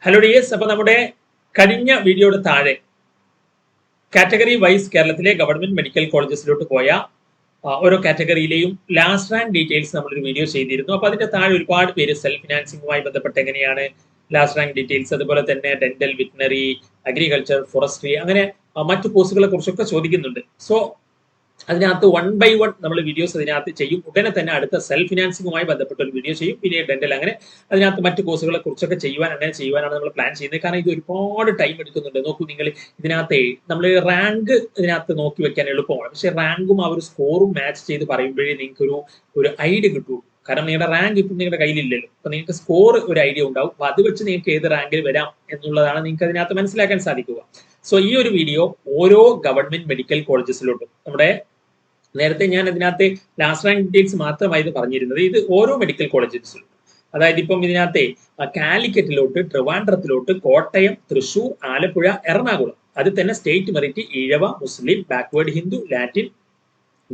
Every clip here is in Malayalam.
ഹലോ ഡിയേഴ്സ്, അപ്പൊ നമ്മുടെ കഴിഞ്ഞ വീഡിയോയുടെ താഴെ കാറ്റഗറി വൈസ് കേരളത്തിലെ ഗവൺമെന്റ് മെഡിക്കൽ കോളേജസിലോട്ട് പോയ ഓരോ കാറ്റഗറിയിലെയും ലാസ്റ്റ് റാങ്ക് ഡീറ്റെയിൽസ് നമ്മളൊരു വീഡിയോ ചെയ്തിരുന്നു. അപ്പൊ അതിന്റെ താഴെ ഒരുപാട് പേര് സെൽഫ് ഫിനാൻസിംഗുമായി ബന്ധപ്പെട്ട് എങ്ങനെയാണ് ലാസ്റ്റ് റാങ്ക് ഡീറ്റെയിൽസ്, അതുപോലെ തന്നെ ഡെന്റൽ, വെറ്റിനറി, അഗ്രികൾച്ചർ, ഫോറസ്ട്രി, അങ്ങനെ മറ്റു കോഴ്സുകളെ കുറിച്ചൊക്കെ ചോദിക്കുന്നുണ്ട്. സോ അതിനകത്ത് 1 by 1 നമ്മൾ വീഡിയോസ് അതിനകത്ത് ചെയ്യും. ഉടനെ തന്നെ അടുത്ത സെൽഫ് ഫിനാൻസിംഗുമായി ബന്ധപ്പെട്ട ഒരു വീഡിയോ ചെയ്യും. പിന്നെ ഡെന്റൽ, അങ്ങനെ അതിനകത്ത് മറ്റു കോഴ്സുകളെ കുറിച്ചൊക്കെ ചെയ്യുവാനാണ് നമ്മൾ പ്ലാൻ ചെയ്യുന്നത്. കാരണം ഇത് ഒരുപാട് ടൈം എടുക്കുന്നുണ്ട്. നോക്കൂ, നിങ്ങൾ ഇതിനകത്ത് നമ്മൾ റാങ്ക് ഇതിനകത്ത് നോക്കി വെക്കാൻ എളുപ്പമാണ്. പക്ഷെ റാങ്കും ആ ഒരു സ്കോറും മാച്ച് ചെയ്ത് പറയുമ്പോഴേ നിങ്ങൾക്ക് ഒരു ഐഡിയ കിട്ടുള്ളൂ. കാരണം നിങ്ങളുടെ റാങ്ക് ഇപ്പം നിങ്ങളുടെ കയ്യിലില്ലല്ലോ. അപ്പൊ നിങ്ങൾക്ക് സ്കോർ ഒരു ഐഡിയ ഉണ്ടാവും. അപ്പൊ അത് വെച്ച് നിങ്ങൾക്ക് ഏത് റാങ്കിൽ വരാം എന്നുള്ളതാണ് നിങ്ങൾക്ക് അതിനകത്ത് മനസ്സിലാക്കാൻ സാധിക്കുക. സോ ഈ ഒരു വീഡിയോ ഓരോ ഗവൺമെന്റ് മെഡിക്കൽ കോളേജസിലോട്ടും, നമ്മുടെ നേരത്തെ ഞാൻ അതിനകത്ത് ലാസ്റ്റ് റാങ്ക് ഡീറ്റെയിൽസ് മാത്രമായിരുന്നു പറഞ്ഞിരുന്നത്. ഇത് ഓരോ മെഡിക്കൽ കോളേജസിലും, അതായത് ഇപ്പം ഇതിനകത്ത് കാലിക്കറ്റിലോട്ട്, ട്രിവാൻഡ്രത്തിലോട്ട്, കോട്ടയം, തൃശൂർ, ആലപ്പുഴ, എറണാകുളം, അത് തന്നെ സ്റ്റേറ്റ് മെറിറ്റ്, ഈഴവ, മുസ്ലിം, ബാക്ക്വേർഡ്, ഹിന്ദു, ലാറ്റിൻ,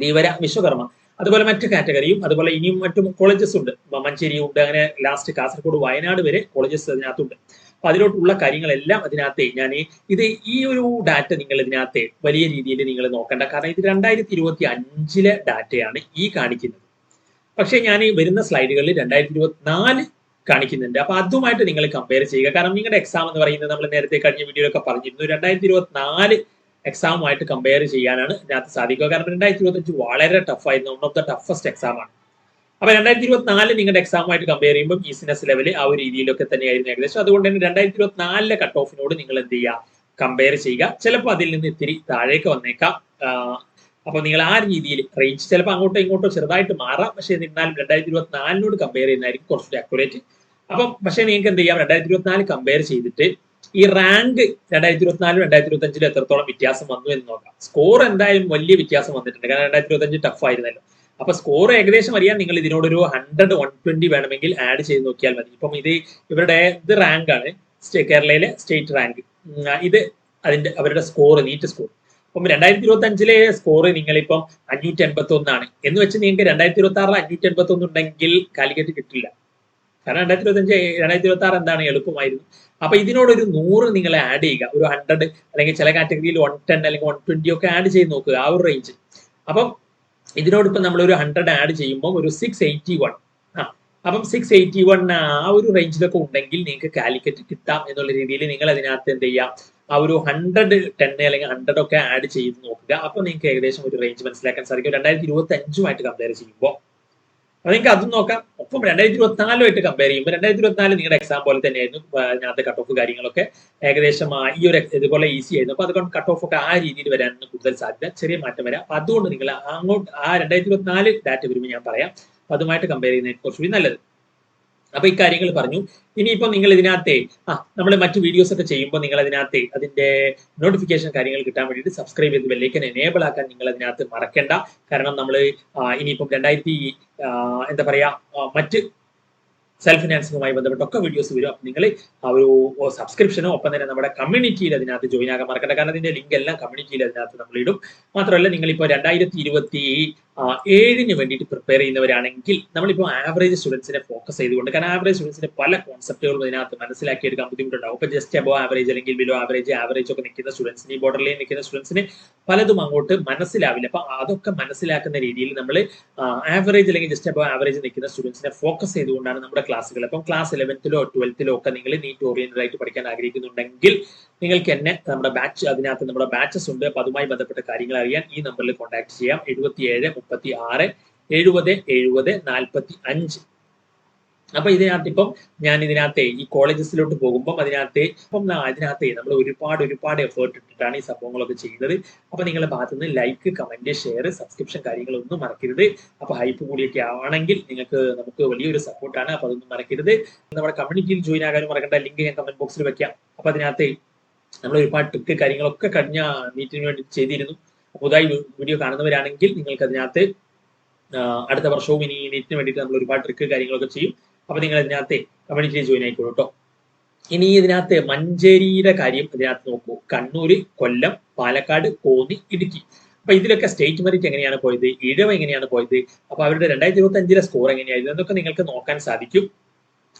ധീവര, വിശ്വകർമ്മ, അതുപോലെ മറ്റു കാറ്റഗറിയും, അതുപോലെ ഇനിയും മറ്റും കോളേജസ് ഉണ്ട്. മഞ്ചേരി ഉണ്ട്, അങ്ങനെ ലാസ്റ്റ് കാസർഗോഡ്, വയനാട് വരെ കോളേജസ് അതിനകത്തുണ്ട്. അപ്പൊ അതിലോട്ടുള്ള കാര്യങ്ങളെല്ലാം അതിനകത്ത് ഈ ഒരു ഡാറ്റ നിങ്ങൾ ഇതിനകത്ത് വലിയ രീതിയിൽ നിങ്ങൾ നോക്കണ്ട. കാരണം ഇത് 2025 ഡാറ്റയാണ് ഈ കാണിക്കുന്നത്. പക്ഷെ ഞാൻ ഈ വരുന്ന സ്ലൈഡുകളിൽ 2024 കാണിക്കുന്നുണ്ട്. അപ്പൊ അതുമായിട്ട് നിങ്ങൾ കമ്പയർ ചെയ്യുക. കാരണം നിങ്ങളുടെ എക്സാം എന്ന് പറയുന്നത് നമ്മൾ നേരത്തെ കഴിഞ്ഞ വീഡിയോയിലൊക്കെ പറഞ്ഞിരുന്നു, 2024 എക്സാമുമായിട്ട് കമ്പയർ ചെയ്യാനാണ് ഇതിനകത്ത് സാധിക്കുക. കാരണം 2025 വളരെ ടഫായിരുന്നു, one of the toughest exam ആണ്. അപ്പൊ 2024 നിങ്ങളുടെ എക്സാമുമായിട്ട് കമ്പയർ ചെയ്യുമ്പോൾ ഈസിനെസ് ലെവല് ആ ഒരു രീതിയിലൊക്കെ തന്നെയായിരുന്നു ഏകദേശം. അതുകൊണ്ട് തന്നെ 2024 കട്ട് ഓഫിനോട് നിങ്ങൾ എന്ത് ചെയ്യുക, കമ്പയർ ചെയ്യുക. ചിലപ്പോൾ അതിൽ നിന്ന് ഇത്തിരി താഴേക്ക് വന്നേക്കാം. അപ്പൊ നിങ്ങൾ ആ രീതിയിൽ റേഞ്ച് ചിലപ്പോൾ അങ്ങോട്ടോ ഇങ്ങോട്ടോ ചെറുതായിട്ട് മാറാം. പക്ഷെ എന്നിരുന്നാലും 2024 കമ്പയർ ചെയ്യുന്നതായിരിക്കും കുറച്ചുകൂടി അക്യുറേറ്റ്. അപ്പം പക്ഷെ നിങ്ങൾക്ക് എന്ത് ചെയ്യാം, 2024 കമ്പയർ ചെയ്തിട്ട് ഈ റാങ്ക് 2024 2025 എത്രത്തോളം വ്യത്യാസം വന്നു എന്ന് നോക്കാം. സ്കോർ എന്തായാലും വലിയ വ്യത്യാസം വന്നിട്ടുണ്ട്. കാരണം 2025 ടഫ് ആയിരുന്നല്ലോ. അപ്പൊ സ്കോർ ഏകദേശം അറിയാൻ നിങ്ങൾ ഇതിനോടൊരു 100 120 വേണമെങ്കിൽ ആഡ് ചെയ്ത് നോക്കിയാൽ മതി. ഇപ്പം ഇത് റാങ്ക് ആണ്, കേരളയിലെ സ്റ്റേറ്റ് റാങ്ക്. ഇത് അവരുടെ സ്കോർ, നീറ്റ് സ്കോർ. അപ്പം 2025 സ്കോർ നിങ്ങളിപ്പം 581 എന്ന് വെച്ച് നിങ്ങൾക്ക് 2026 581 ഉണ്ടെങ്കിൽ കാലിക്കറ്റ് കിട്ടില്ല. കാരണം 2026 എന്താണ് എളുപ്പമായിരുന്നു. അപ്പൊ ഇതിനോടൊരു 100 നിങ്ങൾ ആഡ് ചെയ്യുക, ഒരു 100 അല്ലെങ്കിൽ ചില കാറ്റഗറിയിൽ 110 അല്ലെങ്കിൽ 120 ഒക്കെ ആഡ് ചെയ്ത് നോക്കുക, ആ ഒരു റേഞ്ച്. അപ്പം ഇതിനോടൊപ്പം നമ്മൾ ഒരു 100 ആഡ് ചെയ്യുമ്പോൾ ഒരു 681, അപ്പം 681 ആ ഒരു റേഞ്ചിലൊക്കെ ഉണ്ടെങ്കിൽ നിങ്ങൾക്ക് കാലിക്കറ്റ് കിട്ടാം എന്നുള്ള രീതിയിൽ നിങ്ങൾ അതിനകത്ത് എന്ത് ചെയ്യാം, ആ ഒരു 110 അല്ലെങ്കിൽ 100 ഒക്കെ ആഡ് ചെയ്ത് നോക്കുക. അപ്പൊ നിങ്ങൾക്ക് ഏകദേശം ഒരു റേഞ്ച് മനസ്സിലാക്കാൻ സാധിക്കും 2025 കമ്പയർ ചെയ്യുമ്പോൾ. അപ്പൊ നിങ്ങൾക്ക് അതും നോക്കാം. ഒപ്പം 2024 കമ്പയർ ചെയ്യുമ്പോൾ 2024 നിങ്ങളുടെ എക്സാം പോലെ തന്നെയായിരുന്നു. അതിനകത്ത് കട്ട് ഓഫ് കാര്യങ്ങളൊക്കെ ഏകദേശം ഇതുപോലെ ഈസി ആയിരുന്നു. അപ്പൊ അതുകൊണ്ട് കട്ട് ഓഫ് ഒക്കെ ആ രീതിയിൽ വരാനാണ് കൂടുതൽ സാധ്യത. ചെറിയ മാറ്റം വരാം. അപ്പൊ അതുകൊണ്ട് നിങ്ങൾ അങ്ങോട്ട് ആ 2024 ഡാറ്റ വരുമ്പോൾ ഞാൻ പറയാം, അതുമായിട്ട് കമ്പയർ ചെയ്യുന്നതിന് കുറച്ചുകൂടി നല്ലത്. അപ്പൊ ഈ കാര്യങ്ങൾ പറഞ്ഞു. ഇനിയിപ്പോ നിങ്ങൾ ഇതിനകത്തെ നമ്മൾ മറ്റു വീഡിയോസ് ഒക്കെ ചെയ്യുമ്പോൾ നിങ്ങൾ അതിനകത്ത് അതിന്റെ നോട്ടിഫിക്കേഷൻ കാര്യങ്ങൾ കിട്ടാൻ വേണ്ടിയിട്ട് സബ്സ്ക്രൈബ് ചെയ്ത് ബെല്ലൈക്കൻ എനേബിൾ ആക്കാൻ നിങ്ങൾ അതിനകത്ത് മറക്കണ്ട. കാരണം നമ്മൾ ഇനിയിപ്പം എന്താ പറയാ, മറ്റ് സെൽഫ് ഫിനാൻസിംഗുമായി ബന്ധപ്പെട്ടൊക്കെ വീഡിയോസ് വരും. അപ്പൊ നിങ്ങൾ ആ ഒരു സബ്സ്ക്രിപ്ഷനോ ഒപ്പം തന്നെ നമ്മുടെ കമ്മ്യൂണിറ്റിയിൽ അതിനകത്ത് ജോയിൻ ആകാൻ മറക്കണ്ട. കാരണം അതിന്റെ ലിങ്ക് എല്ലാം കമ്മ്യൂണിറ്റിയിൽ അതിനകത്ത് നമ്മൾ ഇടും. മാത്രമല്ല നിങ്ങളിപ്പോ 2027 വേണ്ടിയിട്ട് പ്രിപ്പയർ ചെയ്യുന്നവരാണെങ്കിൽ നമ്മളിപ്പോൾ ആവറേജ് സ്റ്റുഡൻസിനെ ഫോക്കസ് ചെയ്തുകൊണ്ട്, കാരണം ആവറേജ് സ്റ്റുഡൻസിന് പല കോൺസെപ്റ്റുകളും ഇതിനകത്ത് മനസ്സിലാക്കിയെടുക്കാൻ ബുദ്ധിമുട്ടുണ്ടാവും. ഇപ്പൊ ജസ്റ്റ് അബോ ആവറേജ് അല്ലെങ്കിൽ ബിലോ ആവറേജ് ഒക്കെ നിൽക്കുന്ന സ്റ്റുഡൻസിന്, ഈ ബോർഡർ ലൈൻ നിൽക്കുന്ന സ്റ്റുഡൻസിന് പലതും അങ്ങോട്ട് മനസ്സിലാവില്ല. അപ്പൊ അതൊക്കെ മനസ്സിലാക്കുന്ന രീതിയിൽ നമ്മൾ ആവറേജ് അല്ലെങ്കിൽ ജസ്റ്റ് അബോ ആവറേജ് നിൽക്കുന്ന സ്റ്റുഡൻസിനെ ഫോക്കസ് ചെയ്തുകൊണ്ടാണ് നമ്മുടെ ക്ലാസ്സുകൾ. അപ്പം ക്ലാസ് 11th 12th ഒക്കെ നിങ്ങൾ നീറ്റ് ഓറിയന്റഡ് ആയിട്ട് പഠിക്കാൻ ആഗ്രഹിക്കുന്നുണ്ടെങ്കിൽ നിങ്ങൾക്ക് എന്നെ നമ്മുടെ അതിനകത്ത് നമ്മുടെ ബാച്ചസ് ഉണ്ട്. അപ്പൊ അതുമായി ബന്ധപ്പെട്ട കാര്യങ്ങൾ അറിയാൻ ഈ നമ്പറിൽ കോൺടാക്ട് ചെയ്യാം, 77 36 70 70 45. അപ്പൊ ഇപ്പം ഞാൻ ഇതിനകത്ത് ഈ കോളേജസിലോട്ട് പോകുമ്പോൾ ഇതിനകത്ത് നമ്മൾ ഒരുപാട് എഫേർട്ട് ഇട്ടിട്ടാണ് ഈ സംഭവങ്ങളൊക്കെ ചെയ്യുന്നത്. അപ്പൊ നിങ്ങളുടെ ഭാഗത്ത് നിന്ന് ലൈക്ക്, കമന്റ്, ഷെയർ, സബ്സ്ക്രിപ്ഷൻ കാര്യങ്ങളൊന്നും മറക്കരുത്. അപ്പൊ ഹൈപ്പ് കൂടിയൊക്കെ ആണെങ്കിൽ നമുക്ക് വലിയൊരു സപ്പോർട്ടാണ്. അപ്പൊ അതൊന്നും മറക്കരുത്. നമ്മുടെ കമ്മ്യൂണിറ്റിയിൽ ജോയിൻ ആകാനും മറക്കണ്ട. ലിങ്ക് ഞാൻ കമന്റ് ബോക്സിൽ വെക്കാം. അപ്പൊ അതിനകത്ത് നമ്മൾ ഒരുപാട് ട്രിക്ക് കാര്യങ്ങളൊക്കെ കഴിഞ്ഞ നീറ്റിന് വേണ്ടി ചെയ്തിരുന്നു. പുതുതായി വീഡിയോ കാണുന്നവരാണെങ്കിൽ നിങ്ങൾക്ക് അതിനകത്ത് അടുത്ത വർഷവും ഇനി നീറ്റിന് വേണ്ടിയിട്ട് നമ്മൾ ഒരുപാട് ട്രിക്ക് കാര്യങ്ങളൊക്കെ ചെയ്യും. അപ്പൊ നിങ്ങൾ ഇതിനകത്ത് കമ്മ്യൂണിറ്റിയിൽ ജോയിൻ ആയിക്കോളൂ കേട്ടോ. ഇനി ഇതിനകത്ത് മഞ്ചേരിയുടെ കാര്യം ഇതിനകത്ത് നോക്കൂ. കണ്ണൂര്, കൊല്ലം, പാലക്കാട്, കോന്നി, ഇടുക്കി. അപ്പൊ ഇതിലൊക്കെ സ്റ്റേറ്റ് മെറിറ്റ് എങ്ങനെയാണ് പോയത്, ഈഴവ എങ്ങനെയാണ് പോയത്, അപ്പൊ അവരുടെ 2025 സ്കോർ എങ്ങനെയായിരുന്നു എന്നൊക്കെ നിങ്ങൾക്ക് നോക്കാൻ സാധിക്കും.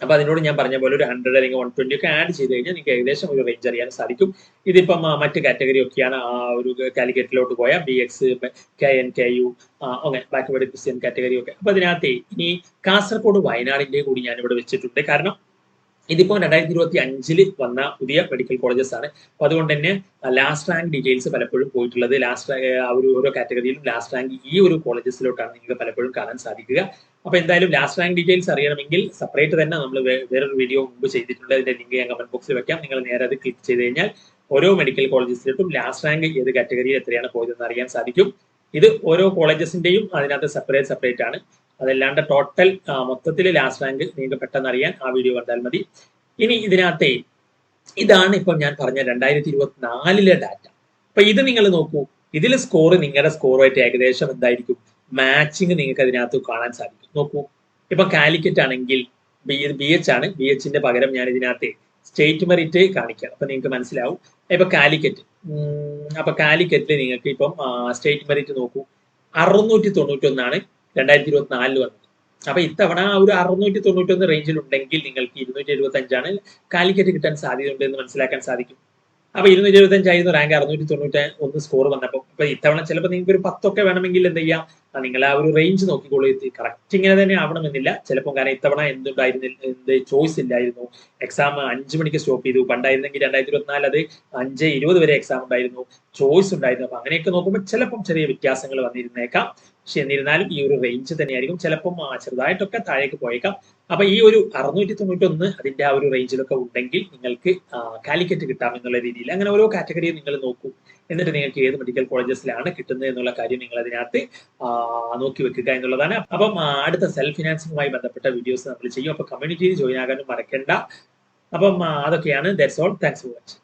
അപ്പൊ അതിനോട് ഞാൻ പറഞ്ഞ പോലെ ഒരു 100 അല്ലെങ്കിൽ 120 ഒക്കെ ആഡ് ചെയ്ത് കഴിഞ്ഞാൽ നിങ്ങൾക്ക് ഏകദേശം ഒരു റേഞ്ച് അറിയാൻ സാധിക്കും. ഇതിപ്പം മറ്റ് കാറ്റഗറി ഒക്കെയാണ്. ഒരു കാലിക്കറ്റിലോട്ട് പോയ BX, KN, KU, അങ്ങനെ ബാക്ക്വേർഡ് ക്രിസ്ത്യൻ കാറ്റഗറി ഒക്കെ. അപ്പൊ അതിനകത്ത് ഇനി കാസർഗോഡ് വയനാടിന്റെ കൂടി ഞാൻ ഇവിടെ വെച്ചിട്ടുണ്ട്. കാരണം ഇതിപ്പോ 2025 വന്ന പുതിയ മെഡിക്കൽ കോളേജസ് ആണ്. അപ്പൊ അതുകൊണ്ട് തന്നെ ലാസ്റ്റ് റാങ്ക് ഡീറ്റെയിൽസ് പലപ്പോഴും പോയിട്ടുള്ളത് ഓരോ കാറ്റഗറിയിലും ലാസ്റ്റ് റാങ്ക് ഈ ഒരു കോളേജസിലോട്ടാണ് നിങ്ങൾക്ക് പലപ്പോഴും കാണാൻ സാധിക്കുക. അപ്പൊ എന്തായാലും ലാസ്റ്റ് റാങ്ക് ഡീറ്റെയിൽസ് അറിയണമെങ്കിൽ സെപ്പറേറ്റ് തന്നെ നമ്മൾ വേറൊരു വീഡിയോ മുമ്പ് ചെയ്തിട്ടുണ്ട്. അതിന്റെ ലിങ്ക് ഞാൻ കമന്റ് ബോക്സിൽ വെക്കാം. നിങ്ങൾ നേരെ അത് ക്ലിക്ക് ചെയ്ത് കഴിഞ്ഞാൽ ഓരോ മെഡിക്കൽ കോളേജസിലോട്ടും ലാസ്റ്റ് റാങ്ക് ഏത് കാറ്റഗറിയിൽ എത്രയാണ് പോയതെന്ന് അറിയാൻ സാധിക്കും. ഇത് ഓരോ കോളേജസിന്റെയും അതിനകത്ത് സെപ്പറേറ്റ് ആണ്. അതല്ലാണ്ട് ടോട്ടൽ മൊത്തത്തിൽ ലാസ്റ്റ് റാങ്ക് നിങ്ങൾക്ക് പെട്ടെന്ന് അറിയാൻ ആ വീഡിയോ കണ്ടാൽ മതി. ഇനി ഇതിനകത്തെ ഇതാണ് ഇപ്പം ഞാൻ പറഞ്ഞ 2024 ഡാറ്റ. അപ്പൊ ഇത് നിങ്ങൾ നോക്കൂ. ഇതിൽ സ്കോർ നിങ്ങളുടെ സ്കോറുമായിട്ട് ഏകദേശം എന്തായിരിക്കും മാച്ചിങ് നിങ്ങൾക്ക് അതിനകത്ത് കാണാൻ സാധിക്കും. നോക്കൂ, ഇപ്പൊ കാലിക്കറ്റ് ആണെങ്കിൽ BH ആണ്. BHന്റെ പകരം ഞാൻ ഇതിനകത്ത് സ്റ്റേറ്റ് മെറിറ്റ് കാണിക്കാം. അപ്പൊ നിങ്ങൾക്ക് മനസ്സിലാവും. ഇപ്പൊ കാലിക്കറ്റിൽ നിങ്ങൾക്ക് ഇപ്പം സ്റ്റേറ്റ് മെറിറ്റ് നോക്കൂ, 691 2024 വന്നത്. അപ്പൊ ഇത്തവണ ഒരു 691 റേഞ്ചിൽ ഉണ്ടെങ്കിൽ നിങ്ങൾക്ക് 275 കാലിക്കറ്റ് കിട്ടാൻ സാധ്യതയുണ്ട് എന്ന് മനസ്സിലാക്കാൻ സാധിക്കും. അപ്പൊ 275 റാങ്ക് 691 സ്കോർ വന്നപ്പോൾ ഇപ്പൊ ഇത്തവണ ചിലപ്പോൾ നിങ്ങൾക്ക് ഒരു 10 ഒക്കെ വേണമെങ്കിൽ എന്ത് ചെയ്യാം, നിങ്ങൾ ആ ഒരു റേഞ്ച് നോക്കിക്കോളൂ. കറക്റ്റ് ഇങ്ങനെ തന്നെ ആവണമെന്നില്ല ചിലപ്പോൾ. കാരണം ഇത്തവണ എന്ത് ചോയ്സ് ഇല്ലായിരുന്നു. എക്സാം 5 മണിക്ക് സ്റ്റോപ്പ് ചെയ്തു. പണ്ടായിരുന്നെങ്കിൽ 2024 അത് 5:20 വരെ എക്സാം ഉണ്ടായിരുന്നു, ചോയ്സ് ഉണ്ടായിരുന്നു. അപ്പൊ അങ്ങനെയൊക്കെ നോക്കുമ്പോൾ ചിലപ്പം ചെറിയ വ്യത്യാസങ്ങൾ വന്നിരുന്നേക്കാം. പക്ഷെ എന്നിരുന്നാലും ഈ ഒരു റേഞ്ച് തന്നെയായിരിക്കും. ചിലപ്പം ചെറുതായിട്ടൊക്കെ താഴേക്ക് പോയേക്കാം. അപ്പൊ ഈ ഒരു 691 അതിന്റെ ആ ഒരു റേഞ്ചിലൊക്കെ ഉണ്ടെങ്കിൽ നിങ്ങൾക്ക് കാലിക്കറ്റ് കിട്ടാം എന്നുള്ള രീതിയിൽ അങ്ങനെ ഓരോ കാറ്റഗറിയും നിങ്ങൾ നോക്കൂ. എന്നിട്ട് നിങ്ങൾക്ക് ഏത് മെഡിക്കൽ കോളേജസിലാണ് കിട്ടുന്നത് എന്നുള്ള കാര്യം നിങ്ങൾ അതിനകത്ത് നോക്കി വെക്കുക എന്നുള്ളതാണ്. അപ്പം അടുത്ത സെൽഫ് ഫിനാൻസിങ്ങുമായി ബന്ധപ്പെട്ട വീഡിയോസ് നമ്മൾ ചെയ്യും. അപ്പൊ കമ്മ്യൂണിറ്റിയിൽ ജോയിൻ ആകാനും മറക്കണ്ട. അപ്പം അതൊക്കെയാണ്. That's all. Thanks for watching.